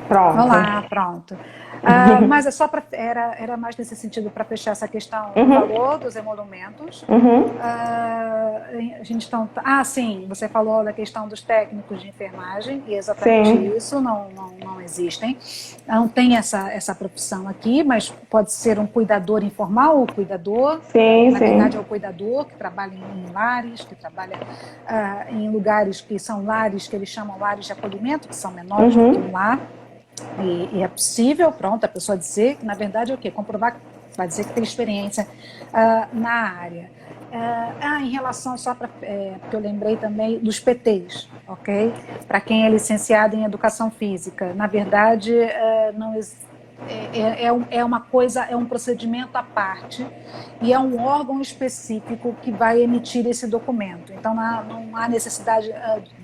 Pronto. Olá, pronto. Mas é só era mais nesse sentido para fechar essa questão do valor dos emolumentos. A gente sim, você falou da questão dos técnicos de enfermagem, e é exatamente Sim, isso, não existem. Não tem essa profissão aqui, mas pode ser um cuidador informal ou cuidador. sim, Na verdade, é o sim. cuidador que trabalha em lares, que trabalha em lugares que são lares, que eles chamam lares de acolhimento, que são menores do que um lar. E é possível, pronto, a pessoa dizer que, na verdade, é o quê? Comprovar, vai dizer que tem experiência na área. Em relação, só para. Porque eu lembrei também dos PTs, ok? Para quem é licenciado em educação física. Na verdade, não é uma coisa, é um procedimento à parte e é um órgão específico que vai emitir esse documento. Então, não há necessidade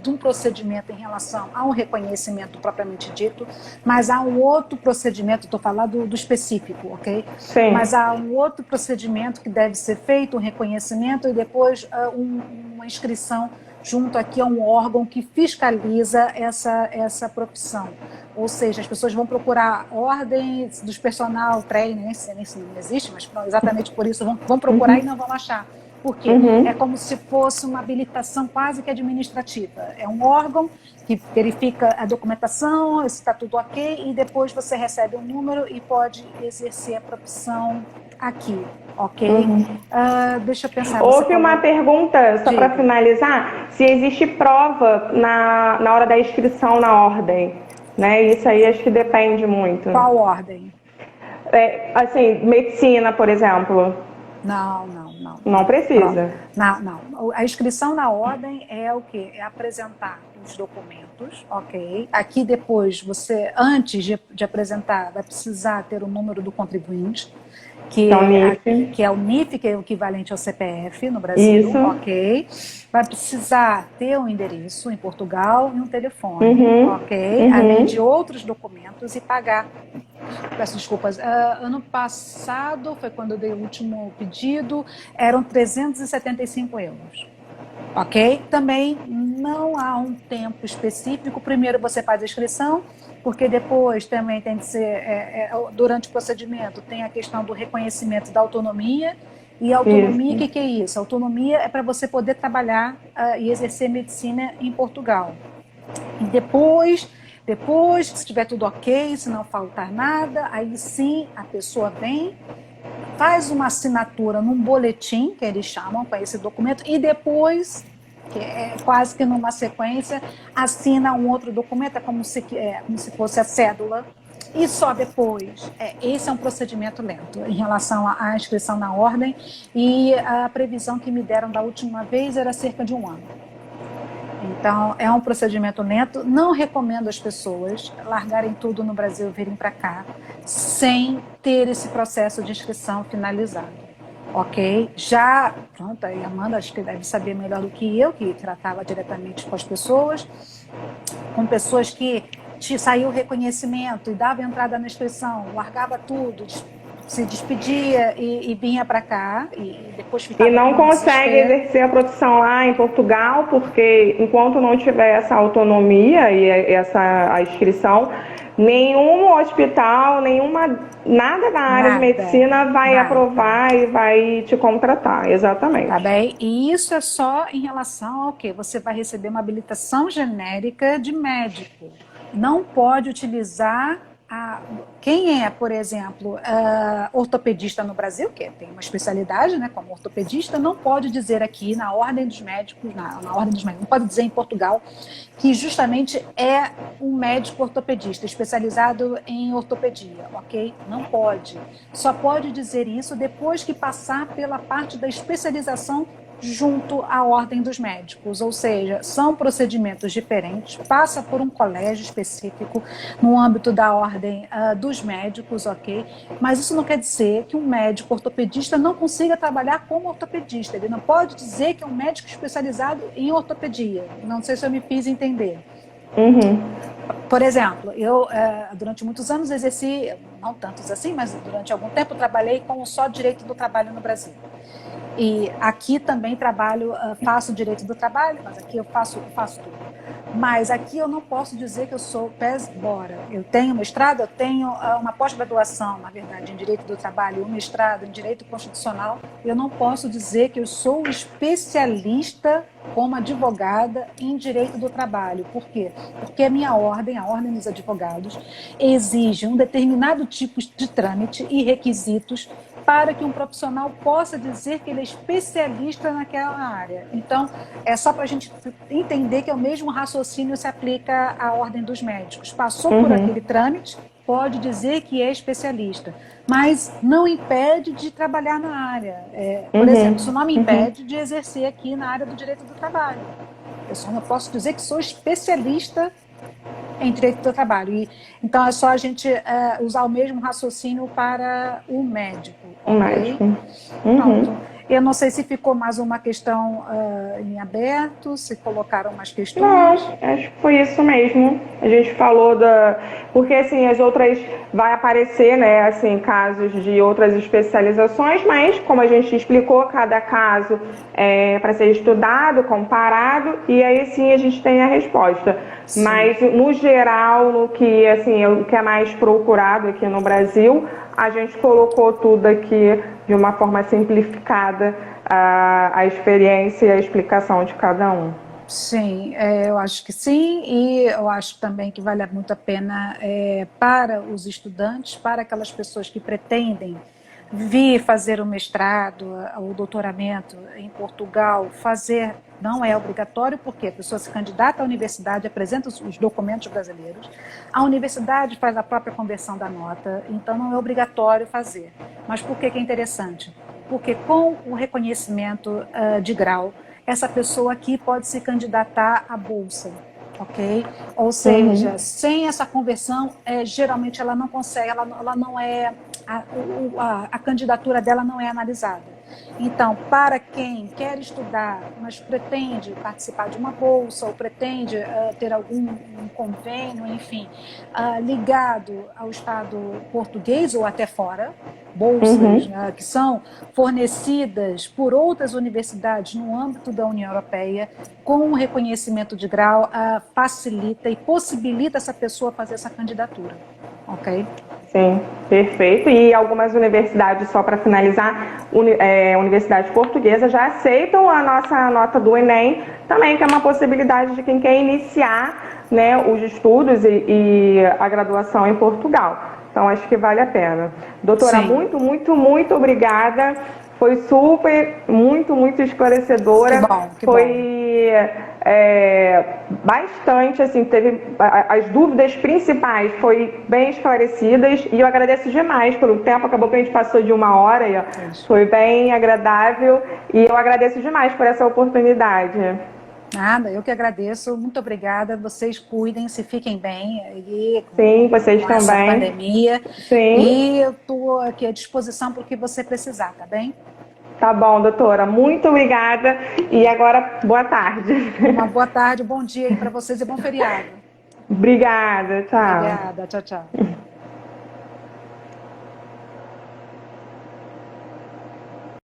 de um procedimento em relação a um reconhecimento propriamente dito, mas há um outro procedimento, estou falando do específico, ok? Sim. Mas há um outro procedimento que deve ser feito, um reconhecimento e depois uma inscrição junto aqui a um órgão que fiscaliza essa profissão. Ou seja, as pessoas vão procurar ordens dos personal trainer, nem sei se não existe, mas exatamente por isso vão procurar e não vão achar. Por quê? É como se fosse uma habilitação quase que administrativa. É um órgão que verifica a documentação, se está tudo ok, e depois você recebe um número e pode exercer a profissão aqui, ok? Deixa eu pensar, você Houve uma falou... pergunta, só para Diga. finalizar, se existe prova na hora da inscrição na ordem, né? Isso aí acho que depende muito. Qual ordem? Assim, medicina, por exemplo, Não. não precisa. Não. A inscrição na ordem é o quê? É apresentar os documentos, ok? Aqui depois, você, antes de apresentar, vai precisar ter o número do contribuinte, Então, NIF, que é o NIF, que é o equivalente ao CPF no Brasil, isso. ok? Vai precisar ter um endereço em Portugal e um telefone, ok? Além de outros documentos e pagar. Peço desculpas. Ano passado, foi quando eu dei o último pedido, eram 375 euros. Ok? Também não há um tempo específico. Primeiro você faz a inscrição, porque depois também tem que ser, durante o procedimento, tem a questão do reconhecimento da autonomia. E a autonomia, o Isso. que é isso? A autonomia é para você poder trabalhar e exercer medicina em Portugal. E depois que estiver tudo ok, se não faltar nada, aí sim a pessoa vem, faz uma assinatura num boletim, que eles chamam para esse documento, e depois, que é quase que numa sequência, assina um outro documento, como se fosse a cédula, e só depois. Esse é um procedimento lento em relação à inscrição na ordem, e a previsão que me deram da última vez era cerca de um ano. Então, é um procedimento lento. Não recomendo às pessoas largarem tudo no Brasil e virem para cá sem ter esse processo de inscrição finalizado. Ok? Já, pronto, a Amanda acho que deve saber melhor do que eu, que tratava diretamente com as pessoas, com pessoas que saiu o reconhecimento e dava entrada na inscrição, largava tudo, se despedia e vinha para cá e depois ficava E não com consegue desespero. exercer a profissão lá em Portugal, porque enquanto não tiver essa autonomia e a inscrição, nenhum hospital, nada da área de medicina vai Nada. aprovar e vai te contratar, Tá exatamente. bem? E isso é só em relação ao quê? Você vai receber uma habilitação genérica de médico. Não pode utilizar quem é, por exemplo, ortopedista no Brasil, que tem uma especialidade, né, como ortopedista, não pode dizer aqui na ordem dos médicos, na ordem dos médicos, não pode dizer em Portugal que justamente é um médico ortopedista especializado em ortopedia, ok? Não pode. Só pode dizer isso depois que passar pela parte da especialização junto à ordem dos médicos, ou seja, são procedimentos diferentes, passa por um colégio específico no âmbito da ordem dos médicos, ok? Mas isso não quer dizer que um médico ortopedista não consiga trabalhar como ortopedista, ele não pode dizer que é um médico especializado em ortopedia, não sei se eu me fiz entender. Por exemplo, eu durante muitos anos exerci, não tantos assim, mas durante algum tempo trabalhei com só direito do trabalho no Brasil. E aqui também trabalho, faço direito do trabalho, mas aqui eu faço tudo. Mas aqui eu não posso dizer que eu sou pés bora. Eu tenho mestrado, eu tenho uma pós-graduação, na verdade, em Direito do Trabalho, um mestrado em Direito Constitucional. Eu não posso dizer que eu sou especialista como advogada em Direito do Trabalho. Por quê? Porque a Ordem dos Advogados, exige um determinado tipo de trâmite e requisitos para que um profissional possa dizer que ele é especialista naquela área. Então, é só para a gente entender que é o mesmo raciocínio se aplica à Ordem dos Médicos. Passou por aquele trâmite, pode dizer que é especialista, mas não impede de trabalhar na área. Por exemplo, isso não me impede de exercer aqui na área do direito do trabalho. Eu só não posso dizer que sou especialista em direito do trabalho. Então, é só a gente usar o mesmo raciocínio para o médico. Um médico. Pronto. Eu não sei se ficou mais uma questão em aberto, se colocaram mais questões. Não, acho que foi isso mesmo. A gente falou porque assim, as outras vai aparecer, né, assim, casos de outras especializações, mas como a gente explicou, cada caso é para ser estudado, comparado, e aí sim a gente tem a resposta. Sim. Mas no geral, no que assim, o que é mais procurado aqui no Brasil, a gente colocou tudo aqui de uma forma simplificada, a experiência e a explicação de cada um. Sim, eu acho que sim, e eu acho também que vale muito a pena para os estudantes, para aquelas pessoas que pretendem vir fazer o mestrado, o doutoramento em Portugal, fazer, não é obrigatório, porque a pessoa se candidata à universidade, apresenta os documentos brasileiros, a universidade faz a própria conversão da nota, então não é obrigatório fazer. Mas por que é interessante? Porque com o reconhecimento de grau, essa pessoa aqui pode se candidatar à bolsa, ok? Ou seja, sem essa conversão, geralmente ela não consegue, ela não é, a candidatura dela não é analisada. Então, para quem quer estudar, mas pretende participar de uma bolsa ou pretende ter algum convênio, enfim, ligado ao Estado português ou até fora, bolsas que são fornecidas por outras universidades no âmbito da União Europeia, com o reconhecimento de grau, facilita e possibilita essa pessoa fazer essa candidatura, ok? Sim, perfeito. E algumas universidades, só para finalizar, universidades portuguesas já aceitam a nossa nota do Enem, também que é uma possibilidade de quem quer iniciar, né, os estudos e a graduação em Portugal. Então, acho que vale a pena. Doutora, Sim. muito obrigada. Foi muito esclarecedora. Que bom. Bastante, assim, teve as dúvidas principais, foi bem esclarecidas, e eu agradeço demais pelo tempo, acabou que a gente passou de 1 hora, e foi bem agradável, e eu agradeço demais por essa oportunidade. Nada, eu que agradeço, muito obrigada, vocês cuidem, se fiquem bem aí. Sim, vocês também. Essa pandemia. Sim. E eu estou aqui à disposição para o que você precisar, tá bem? Tá bom, doutora, muito obrigada, e agora, boa tarde. Uma boa tarde, bom dia aí para vocês e bom feriado. Obrigada, tchau. Obrigada, tchau.